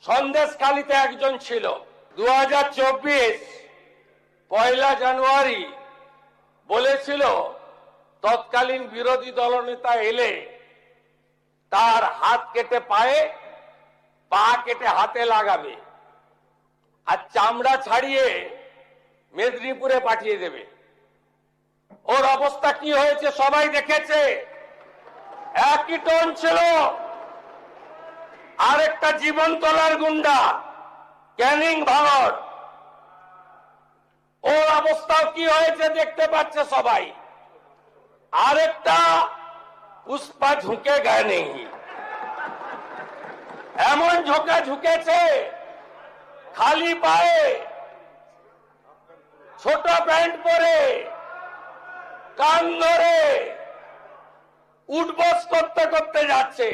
সন্দেশখালীতে একজন ছিল। 2024 পয়লা জানুয়ারি বলেছিল তৎকালীন বিরোধী দলনেতা এলে তার হাত কেটে পায়ে, পা কেটে হাতে লাগাবে আর চামড়া ছাড়িয়ে মেদিনীপুরে পাঠিয়ে দেবে। ওর অবস্থা কি হয়েছে সবাই দেখেছে। একই টোন ছিল। আরেকটা জীবনতলার গুন্ডা ক্যানিং ভাঙড়, ওর অবস্থাও কি হয়েছে দেখতে পাচ্ছে সবাই। আরেকটা পুষ্পা ঝুঁকে গায়ে নেই, এমন ঝোঁকা ঝুঁকেছে খালি পায়ে, ছোট প্যান্ট পরে, কান ধরে উঠবস করতে করতে যাচ্ছে।